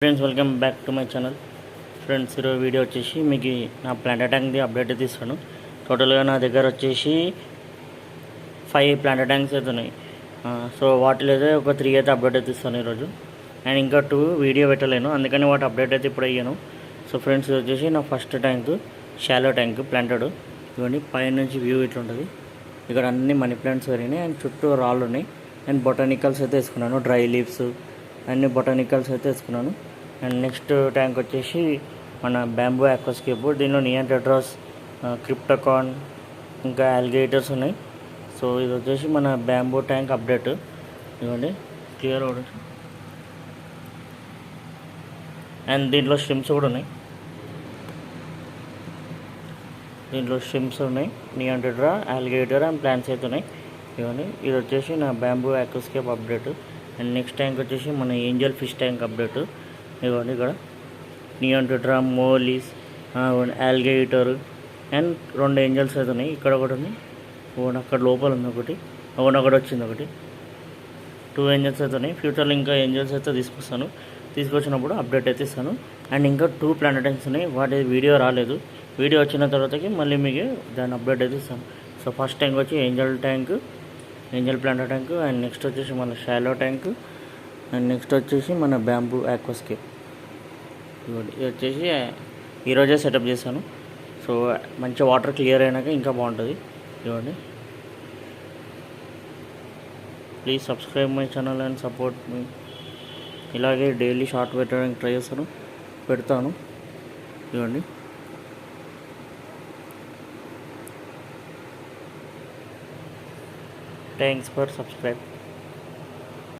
Friends welcome back to my channel. Friends ఈరోజు video వచ్చేసి మీకు నా ప్లాంట్ ట్యాంక్ది అప్డేట్ అయితే ఇస్తాను. టోటల్గా నా దగ్గర వచ్చేసి 5 ప్లాంట్ ట్యాంక్స్ అయితే ఉన్నాయి. సో వాటిలో అయితే ఒక 3 అయితే అప్డేట్ అయితే ఇస్తాను ఈరోజు. అండ్ ఇంకా 2 వీడియో పెట్టలేను, అందుకని వాటి అప్డేట్ అయితే ఇప్పుడు అయ్యాను. సో ఫ్రెండ్స్ ఇది వచ్చేసి నా first tank, shallow tank planted. ఇవన్నీ పైన నుంచి వ్యూ ఇట్లా ఉంటుంది. ఇక్కడ అన్ని మనీ ప్లాంట్స్ పెరిగినాయి అండ్ చుట్టూ రాళ్ళు ఉన్నాయి. అండ్ బొటానికల్స్ అయితే వేసుకున్నాను, డ్రై లీవ్స్ అన్ని బొటానికల్స్ అయితే వేసుకున్నాను. అండ్ నెక్స్ట్ ట్యాంక్ వచ్చేసి మన బ్యాంబూ ఆక్వాస్కేప్. దీనిలో నియాన్ టెట్రాస్, క్రిప్టకాన్ ఇంకా ఆల్గేటర్స్ ఉన్నాయి. సో ఇది వచ్చేసి మన బ్యాంబూ ట్యాంక్ అప్డేట్. ఇవ్వండి క్లియర్ అవుతుంది. అండ్ దీంట్లో స్ట్రిమ్స్ కూడా ఉన్నాయి. Neon tetra, algae eater and plants అయితే ఉన్నాయి. ఇవన్నీ ఇది వచ్చేసి నా bamboo aquascape update. And next tank వచ్చేసి మన ఏంజల్ ఫిష్ ట్యాంక్ అప్డేట్. ఇవ్వండి ఇక్కడ neon tetra, mollies, algae eater and 2 angels అయితే ఉన్నాయి. ఇక్కడ ఒకటి ఉంది, అక్కడ లోపల ఉంది ఒకటి, అక్కడ వచ్చింది ఒకటి. 2 ఏంజల్స్ అయితే ఉన్నాయి. ఫ్యూచర్లో ఇంకా ఏంజల్స్ అయితే తీసుకొచ్చినప్పుడు అప్డేట్ అయితే ఇస్తాను. అండ్ ఇంకా 2 ప్లాంట్ ట్యాంక్స్ ఉన్నాయి, వాటి వీడియో రాలేదు. వీడియో వచ్చిన తర్వాతకి మళ్ళీ మీకు దాని అప్డేట్ అయితే ఇస్తాను. సో ఫస్ట్ ట్యాంక్ వచ్చి Angel plant tank. And next వచ్చేసి మన షాలో ట్యాంక్. అండ్ నెక్స్ట్ వచ్చేసి మన బ్యాంబూ ఆక్వాస్కేప్. ఇది వచ్చేసి ఈరోజే సెటప్ చేశాను. సో మంచి వాటర్ క్లియర్ అయినాక ఇంకా బాగుంటుంది. ఇవ్వండి, please subscribe my channel and support me. ఇలాగే డైలీ షార్ట్ పెట్టడానికి ట్రై పెడతాను. ఇవ్వండి, థ్యాంక్స్ ఫర్ సబ్స్క్రైబ్.